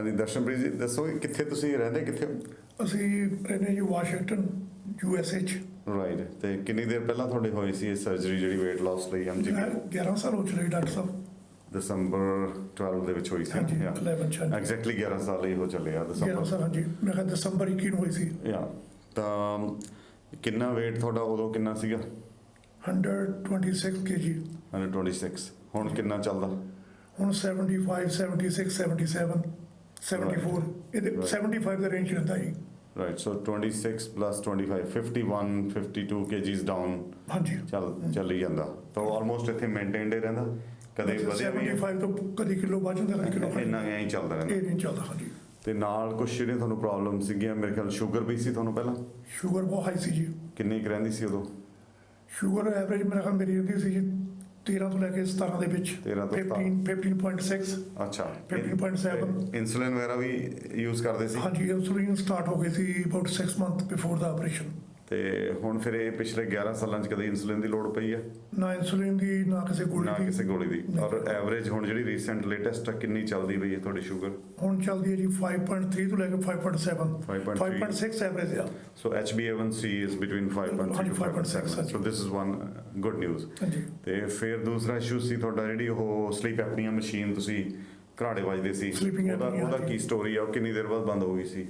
ਹਾਂਜੀ ਦਰਸ਼ਨਪ੍ਰੀਤ ਜੀ ਦੱਸੋ ਕਿੱਥੇ ਤੁਸੀਂ ਰਹਿੰਦੇ ਕਿੱਥੇ ਅਸੀਂ ਰਹਿੰਦੇ ਜੀ ਵਾਸ਼ਿੰਗਟਨ USA 'ਚ। ਰਾਈਟ ਤੇ ਕਿੰਨੀ ਦੇਰ ਪਹਿਲਾਂ ਤੁਹਾਡੇ ਹੋਈ ਸੀ ਇਹ ਸਰਜਰੀ ਜਿਹੜੀ weight loss ਲਈ ਐਮਜੀ ਮੈਂ 11 ਸਾਲ ਹੋ ਚੁੱਕੇ ਡਾਕਟਰ ਸਾਹਿਬ। ਦਸੰਬਰ 12 ਦੇ ਵਿੱਚ ਹੋਈ ਸੀ ਹਾਂਜੀ 11 ਚ ਹਾਂਜੀ। ਐਗਜ਼ੈਕਟਲੀ 11 ਸਾਲ ਹੀ ਹੋ ਚੱਲੇ ਆ 11 ਸਾਲ ਹਾਂਜੀ, ਮੈਂ ਕਿਹਾ ਦਸੰਬਰ 21 ਨੂੰ ਹੋਈ ਸੀ। ਯਾ ਤਾਂ ਕਿੰਨਾ weight ਤੁਹਾਡਾ ਉਦੋਂ ਕਿੰਨਾ ਸੀਗਾ 126 kg। 126 ਹੁਣ ਕਿੰਨਾ ਚੱਲਦਾ ਹੁਣ 75 76 77 74 ਇਹਦੇ 75 ਦਾ ਰੇਂਜ ਰਹਿੰਦਾ ਜੀ। Right so 26 plus 25 51 52 kgs down ਹਾਂਜੀ ਚੱਲ ਹੀ ਜਾਂਦਾ ਤਾਂ ਆਲਮੋਸਟ ਇੱਥੇ ਮੇਨਟੇਨਡ ਹੀ ਰਹਿੰਦਾ ਕਦੇ ਵਧਿਆ ਵੀ 75 ਤੋਂ ਕਦੀ ਕਿਲੋ ਵੱਧ ਜਾਂਦਾ ਕਦੀ ਕਿਲੋ ਘੱਟ ਇੰਨਾ ਹੀ ਚੱਲਦਾ ਰਹਿੰਦਾ ਇਹ ਨਹੀਂ ਚੱਲਦਾ ਹਾਂਜੀ। ਤੇ ਨਾਲ ਕੁਝ ਜਿਹੜੀਆਂ ਤੁਹਾਨੂੰ ਪ੍ਰੋਬਲਮ ਸੀਗੀਆਂ ਮੇਰੇ ਖਿਆਲ ਸ਼ੂਗਰ ਵੀ ਸੀ ਤੁਹਾਨੂੰ ਪਹਿਲਾਂ ਸ਼ੂਗਰ ਬਹੁਤ ਹਾਈ ਸੀ ਜੀ। ਕਿੰਨੀ ਕੁ ਰਹਿੰਦੀ ਸੀ ਉਦੋਂ ਸ਼ੂਗਰ ਐਵਰੇਜ ਮੇਰੇ ਖਿਆਲ ਮੇਰੀ ਰਹਿੰਦੀ ਸੀ ਜੀ 13 ਤੋਂ ਲੈ ਕੇ 17 ਦੇ ਵਿੱਚ 13 ਤੋਂ 15.6 ਅੱਛਾ 15.7 ਇਨਸੂਲਿਨ ਵਗੈਰਾ ਵੀ ਯੂਜ਼ ਕਰਦੇ ਸੀ ਹਾਂਜੀ ਇੰਸੂਲਿਨ ਸਟਾਰਟ ਹੋ ਗਈ ਸੀ ਅਬਾਊਟ 6 ਮੰਥ ਬਿਫੋਰ ਦਾ ਆਪਰੇਸ਼ਨ। ਤੇ ਹੁਣ ਫਿਰ ਇਹ ਪਿਛਲੇ 11 ਸਾਲਾਂ 'ਚ ਕਦੇ ਇਨਸੂਲਿਨ ਦੀ ਲੋੜ ਪਈ ਹੈ ਨਾ ਇਨਸੂਲਿਨ ਦੀ ਨਾ ਕਿਸੇ ਗੋਲੀ ਨਾ ਦੀ ਕਿਸੇ ਗੋਲੀ ਦੀ ਔਰ ਐਵਰੇਜ ਹੁਣ ਜਿਹੜੀ ਰੀਸੈਂਟ ਲੇਟੈਸਟ ਆ ਕਿੰਨੀ ਚੱਲਦੀ ਪਈ ਹੈ ਤੁਹਾਡੀ ਸ਼ੂਗਰ ਹੁਣ ਚੱਲਦੀ ਹੈ ਜੀ 5.3 ਤੋਂ ਲੈ ਕੇ 5.7 5.3 5.6 ਐਵਰੇਜ ਆ। so HbA1c is between 5.3 ਹਾਂਜੀ, to 5.7 5.6 so this is one good news ਹਾਂਜੀ ਤੇ ਫਿਰ ਦੂਸਰਾ ਇਸ਼ੂ ਸੀ ਤੁਹਾਡਾ ਜਿਹੜੀ ਉਹ ਸਲੀਪ ਐਪਨੀਆ ਮਸ਼ੀਨ ਤੁਸੀਂ ਘਰਾੜੇ ਵੱਜਦੇ ਸੀ Sleeping apnea, ਉਹਦਾ ਹਾਂਜੀ। ਕੀ ਸਟੋਰੀ ਆ ਉਹ ਕਿੰਨੀ ਦੇਰ ਬਾਅਦ ਬੰਦ ਹੋ ਗਈ ਸੀ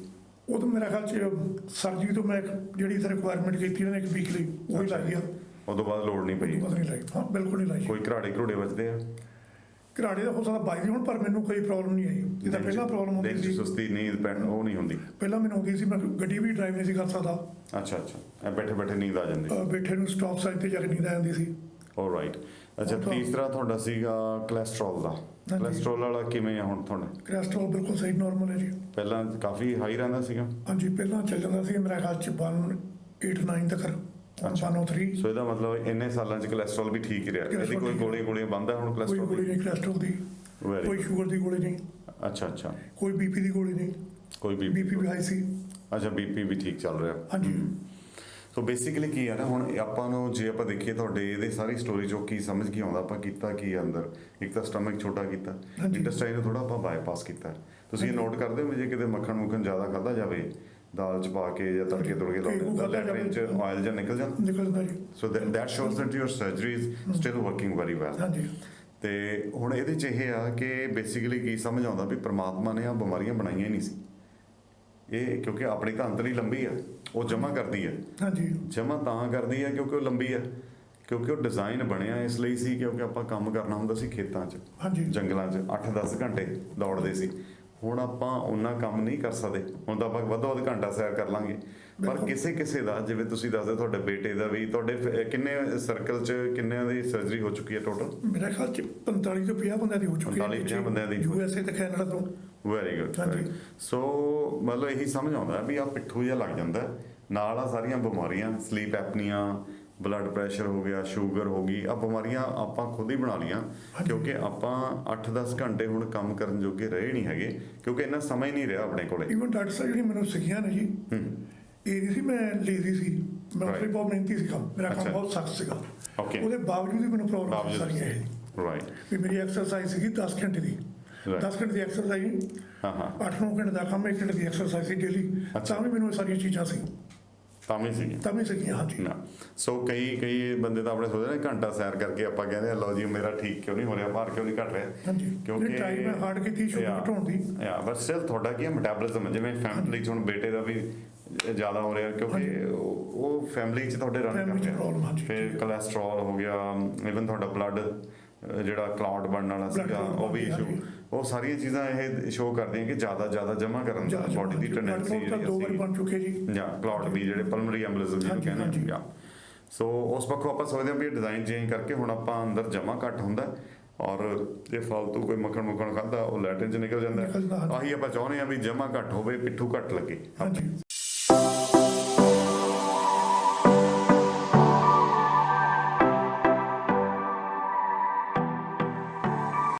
ਉਹ ਤਾਂ ਮੇਰਾ ਖਿਆਲ ਚ ਸਰਜਰੀ ਤੋਂ ਮੈਂ ਜਿਹੜੀ ਤੇ ਰਿਕੁਆਇਰਮੈਂਟ ਕੀਤੀ ਇਹਨਾਂ ਨੇ ਇੱਕ ਵੀਕ ਲਈ ਉਹੀ ਲਾਈ ਆ। ਉਦੋਂ ਬਾਅਦ ਲੋੜ ਨਹੀਂ ਪਈ ਬਸ ਨਹੀਂ ਲਾਈ ਹਾਂ ਬਿਲਕੁਲ ਨਹੀਂ ਲਾਈ। ਕੋਈ ਘਰਾੜੇ ਘਰੂੜੇ ਵੱਜਦੇ ਆ ਘਰਾੜੇ ਦਾ ਹੋ ਸਕਦਾ ਬਾਈ ਦੀ ਹੁਣ ਪਰ ਮੈਨੂੰ ਕੋਈ ਪ੍ਰੋਬਲਮ ਨਹੀਂ ਆਈ ਜਿੱਦਾਂ ਪਹਿਲਾਂ ਪ੍ਰੋਬਲਮ ਹੁੰਦੀ ਦਿਨ 'ਚ ਸੀ। ਸੁਸਤੀ ਨੀਂਦ ਪੈਣ ਉਹ ਨਹੀਂ ਹੁੰਦੀ ਪਹਿਲਾਂ ਮੈਨੂੰ ਹੁੰਦੀ ਸੀ ਮੈਂ ਗੱਡੀ ਵੀ ਡਰਾਈਵ ਨਹੀਂ ਸੀ ਕਰ ਸਕਦਾ। ਅੱਛਾ ਇਹ ਬੈਠੇ ਬੈਠੇ ਨੀਂਦ ਆ ਜਾਂਦੀ ਬੈਠੇ ਨੂੰ ਸਟਾਪ ਸਾਈਨ ਤੇ ਜਾ ਕੇ ਨੀਂਦ ਆ ਜਾਂਦੀ ਸੀ। ਆਲਰਾਈਟ ਅੱਛਾ ਉਹ ਤਾਂ- ਤੀਸਰਾ ਤੁਹਾਡਾ ਸੀਗਾ ਕੋਲੇਸਟ੍ਰੋਲ ਦਾ ਹਾਂਜੀ। ਕੋਲੇਸਟ੍ਰੋਲ ਵਾਲਾ ਕਿਵੇਂ ਆ ਹੁਣ ਤੁਹਾਡਾ ਕੋਲੇਸਟ੍ਰੋਲ ਬਿਲਕੁਲ ਸਹੀ ਨਾਰਮਲ ਹੈ ਜੀ। ਪਹਿਲਾਂ ਕਾਫੀ ਹਾਈ ਰਹਿੰਦਾ ਸੀਗਾ ਹਾਂਜੀ ਪਹਿਲਾਂ ਚੱਲ ਜਾਂਦਾ ਸੀ ਮੇਰਾ ਖਿਆਲ ਚ 189 ਤੱਕ ਹੁਣ 103। ਸੋ ਇਹਦਾ ਮਤਲਬ ਇੰਨੇ ਸਾਲਾਂ 'ਚ ਕੋਲੇਸਟ੍ਰੋਲ ਵੀ ਠੀਕ ਹੀ ਰਿਹਾ ਇਹਦੀ ਕੋਲੇਸਟ੍ਰੋਲ ਕੋਈ ਠੀਕ ਗੋਲੀਆਂ ਬੰਦ ਹੈ ਹੁਣ ਕੋਈ ਕੋਲੇਸਟ੍ਰੋਲ ਗੋਲੀ ਦੀ ਨਹੀਂ ਕੋਲੇਸਟ੍ਰੋਲ ਦੀ Very ਕੋਈ good. ਸ਼ੂਗਰ ਦੀ ਗੋਲੀ ਨਹੀਂ ਅੱਛਾ ਕੋਈ ਬੀਪੀ ਦੀ ਗੋਲੀ ਨਹੀਂ। ਕੋਈ ਬੀਪੀ ਵੀ ਹਾਈ ਸੀ। ਅੱਛਾ ਬੀਪੀ ਵੀ ਠੀਕ ਚੱਲ ਰਿਹਾ ਹਾਂਜੀ ਸੋ ਬੇਸਿਕਲੀ ਕੀ ਹੈ ਨਾ ਹੁਣ ਆਪਾਂ ਨੂੰ ਜੇ ਆਪਾਂ ਦੇਖੀਏ ਤੁਹਾਡੇ ਇਹਦੇ ਸਾਰੀ ਸਟੋਰੀ ਚੋਂ ਕੀ ਸਮਝ ਕੀ ਆਉਂਦਾ ਆਪਾਂ ਕੀਤਾ ਕੀ ਹੈ ਅੰਦਰ ਇੱਕ ਤਾਂ ਸਟਮਕ ਛੋਟਾ ਕੀਤਾ ਹਾਂਜੀ। ਇੰਟੈਸਟਾਈਨ ਨੂੰ ਥੋੜਾ ਆਪਾਂ ਬਾਈਪਾਸ ਕੀਤਾ ਤੁਸੀਂ ਇਹ ਨੋਟ ਕਰਦੇ ਹੋ ਵੀ ਜੇ ਕਿਤੇ ਮੱਖਣ ਮੁੱਖਣ ਜ਼ਿਆਦਾ ਖਾਦਾ ਜਾਵੇ ਦਾਲ ਚ ਪਾ ਕੇ ਜਾਂ ਤੜਕੇ ਤੁੜਕੇ ਲਾਉਂਦੇ ਤਾਂ ਲੈਟਰਿਨ ਚ ਆਇਲ ਜਾਂ ਨਿਕਲ ਜਾਂਦਾ ਨਿਕਲ ਜਾਂਦਾ ਜੀ। ਸੋ that shows that your surgery is still working very well ਹਾਂਜੀ ਤੇ ਹੁਣ ਇਹਦੇ ਚ ਇਹ ਆ ਕਿ ਬੇਸਿਕਲੀ ਕੀ ਸਮਝ ਆਉਂਦਾ ਵੀ ਪ੍ਰਮਾਤਮਾ ਨੇ ਆ ਬਿਮਾਰੀਆਂ ਬਣਾਈਆਂ ਹੀ ਨਹੀਂ ਸੀ ਇਹ ਕਿਉਂਕਿ ਆਪਣੀ ਤਾਂ ਅੰਤਲੀ ਲੰਬੀ ਆ ਉਹ ਜਮਾ ਕਰਦੀ ਹੈ ਹਾਂਜੀ ਜਮਾ ਤਾਂ ਕਰਦੀ ਹੈ ਕਿਉਂਕਿ ਉਹ ਲੰਬੀ ਹੈ ਕਿਉਂਕਿ ਉਹ ਡਿਜ਼ਾਈਨ ਬਣਿਆ ਇਸ ਲਈ ਸੀ ਕਿਉਂਕਿ ਆਪਾਂ ਕੰਮ ਕਰਨਾ ਹੁੰਦਾ ਸੀ ਖੇਤਾਂ 'ਚ ਹਾਂਜੀ ਜੰਗਲਾਂ 'ਚ 8-10 ਘੰਟੇ ਦੌੜਦੇ ਸੀ ਹੁਣ ਆਪਾਂ ਉਹਨਾਂ ਕੰਮ ਨਹੀਂ ਕਰ ਸਕਦੇ ਹੁਣ ਤਾਂ ਆਪਾਂ ਵੱਧ ਤੋਂ ਵੱਧ ਘੰਟਾ ਸੈਰ ਕਰ ਲਾਂਗੇ ਪਰ ਕਿਸੇ ਦਾ ਜਿਵੇਂ ਤੁਸੀਂ ਦੱਸਦੇ ਤੁਹਾਡੇ ਬੇਟੇ ਦਾ ਵੀ ਤੁਹਾਡੇ ਕਿੰਨੇ ਸਰਕਲ 'ਚ ਕਿੰਨਿਆਂ ਦੀ ਸਰਜਰੀ ਹੋ ਚੁੱਕੀ ਹੈ ਟੋਟਲ ਮੇਰੇ ਖਿਆਲ ਚ 45 ਤੋਂ 50 ਬੰਦਿਆਂ ਦੀ ਹੋ ਚੁੱਕੀ 45-50 ਬੰਦਿਆਂ ਦੀ USA ਤੇ ਕੈਨੇਡਾ ਤੋਂ। ਵੈਰੀ ਗੁੱਡ ਹਾਂਜੀ। ਸੋ ਮਤਲਬ ਇਹੀ ਸਮਝ ਆਉਂਦਾ ਵੀ ਆ ਪਿੱਠੂ ਜਿਹਾ ਲੱਗ ਜਾਂਦਾ ਨਾਲ ਆ ਸਾਰੀਆਂ ਬਿਮਾਰੀਆਂ ਸਲੀਪ ਐਪਨੀਆ ਬਲੱਡ ਪ੍ਰੈਸ਼ਰ ਹੋ ਗਿਆ ਸ਼ੂਗਰ ਹੋ ਗਈ ਆ ਬਿਮਾਰੀਆਂ ਆਪਾਂ ਖੁਦ ਹੀ ਬਣਾ ਲੀਆਂ ਕਿਉਂਕਿ ਆਪਾਂ 8-10 ਘੰਟੇ ਹੁਣ ਕੰਮ ਕਰਨ ਜੋਗੇ ਰਹੇ ਨਹੀਂ ਹੈਗੇ ਕਿਉਂਕਿ ਇੰਨਾ ਸਮਾਂ ਹੀ ਨਹੀਂ ਰਿਹਾ ਆਪਣੇ ਕੋਲੇ ਇਵਨ ਡਾਕਟਰ ਸਾਹਿਬ ਜਿਹੜੀ ਮੈਨੂੰ ਸਿੱਖਿਆ ਨੇ ਜੀ ਇਹ ਨਹੀਂ ਸੀ ਮੈਂ ਲੇਜ਼ੀ ਸੀ ਮੈਂ Right. ਬਹੁਤ ਮਿਹਨਤੀ ਸੀਗਾ ਮੇਰਾ ਕੰਮ ਅੱਛਾ। ਬਹੁਤ ਸਖਤ ਸੀਗਾ। Okay. ਉਹਦੇ ਬਾਵਜੂਦ ਵੀ ਮੈਨੂੰ ਪ੍ਰੋਬਲਮ ਬਾਵਜੂਦ ਸਾਰੀਆਂ ਇਹ ਰਾਈਟ ਵੀ ਮੇਰੀ ਐਕਸਰਸਾਈਜ਼ ਸੀਗੀ 10 ਘੰਟੇ ਦੀ। Right. 10 ਘੰਟੇ ਦੀ ਐਕਸਰਸਾਈਜ਼ ਹਾਂ 8-9 ਘੰਟੇ ਦਾ ਕੰਮ 1 ਘੰਟੇ ਦੀ ਐਕਸਰਸਾਈਜ਼ ਸੀ ਡੇਲੀ। ਅੱਛਾ। ਤਾਂ ਵੀ ਮੈਨੂੰ ਇਹ ਸਾਰੀਆਂ ਚੀਜ਼ਾਂ ਸੀ ਤਾਂ ਵੀ ਸੀਗੀ ਤਾਂ ਵੀ ਸਿੱਖੀਆਂ ਹਾਂਜੀ। ਨਾ ਸੋ ਕਈ ਬੰਦੇ ਤਾਂ ਆਪਣੇ ਸੋਚਦੇ ਨੇ ਘੰਟਾ ਸੈਰ ਕਰਕੇ ਆਪਾਂ ਕਹਿੰਦੇ ਆ ਲਓ ਜੀ ਮੇਰਾ ਠੀਕ ਕਿਉਂ ਨਹੀਂ ਹੋ ਰਿਹਾ ਭਾਰ ਕਿਉਂ ਨਹੀਂ ਘਟ ਰਿਹਾ ਹਾਂਜੀ ਕਿਉਂਕਿ ਟਾਈਮ ਮੈਂ ਹਾਰਡ ਕੀਤੀ ਸ਼ੂਗਰ ਘਟਾਉਣ ਦੀ। ਬਟ ਸਟਿਲ ਤੁਹਾਡਾ ਕੀ ਹੈ ਮੈਟਾਬੋਲਿਜ਼ਮ ਜਿਵੇਂ ਫੈਮਿਲੀ 'ਚ ਹੁਣ ਬੇਟੇ ਦਾ ਵੀ ਜ਼ਿਆਦਾ ਹੋ ਰਿਹਾ ਕਿਉਂਕਿ ਉਹ ਫੈਮਿਲੀ 'ਚ ਤੁਹਾਡੇ ਰਨ Family 'ਚ ਕਰਦੇ problem, ਹਾਂਜੀ। ਫਿਰ ਕੋਲੇਸਟ੍ਰੋਲ ਹੋ ਗਿਆ ਇਵਨ ਤੁਹਾਡਾ ਬਲੱਡ ਜਿਹੜਾ ਕਲੌਟ ਬਣਨ ਵਾਲਾ ਸੀਗਾ clot ਉਹ ਵੀ ਬਣ ਇਸ਼ੂ ਗਿਆ, ਉਹ ਸਾਰੀਆਂ ਚੀਜ਼ਾਂ ਇਹ ਸ਼ੋ ਕਰਦੀਆਂ ਕਿ ਜ਼ਿਆਦਾ ਜਮ੍ਹਾਂ ਕਰਨ ਦਾ ਬੋਡੀ ਦੀ ਟੈਂਡੈਂਸੀ ਜਿਹੜੀ 2 ਵਾਰ ਬਣ ਚੁੱਕੇ ਜੀ। ਜਾਂ ਕਲੌਟ ਵੀ ਜਿਹੜੇ ਪਲਮਨਰੀ ਐਂਬੋਲਿਜ਼ਮ ਜਿਹਨੂੰ ਹਾਂਜੀ, ਕਹਿੰਦੇ ਹਾਂਜੀ। ਆ ਸੋ ਉਸ ਪੱਖੋਂ ਆਪਾਂ ਸੋਚਦੇ ਹਾਂ ਵੀ ਇਹ ਡਿਜ਼ਾਈਨ ਚੇਂਜ ਕਰਕੇ ਹੁਣ ਆਪਾਂ ਅੰਦਰ ਜਮ੍ਹਾਂ ਘੱਟ ਹੁੰਦਾ ਔਰ ਜੇ ਫालतू ਕੋਈ ਮੱਖਣ ਖਾਦਾ ਉਹ ਲੈਟਰਿਨ 'ਚ ਨਿਕਲ ਜਾਂਦਾ ਨਿਕਲ ਜਾਂਦਾ, ਹਾਂਜੀ। ਆਹੀ ਆਪਾਂ ਚਾਹੁੰਦੇ ਹਾਂ ਵੀ ਜਮ੍ਹਾਂ ਘੱਟ ਹੋਵੇ ਪਿੱਠੂ ਘੱਟ ਲੱਗੇ ਹਾਂਜੀ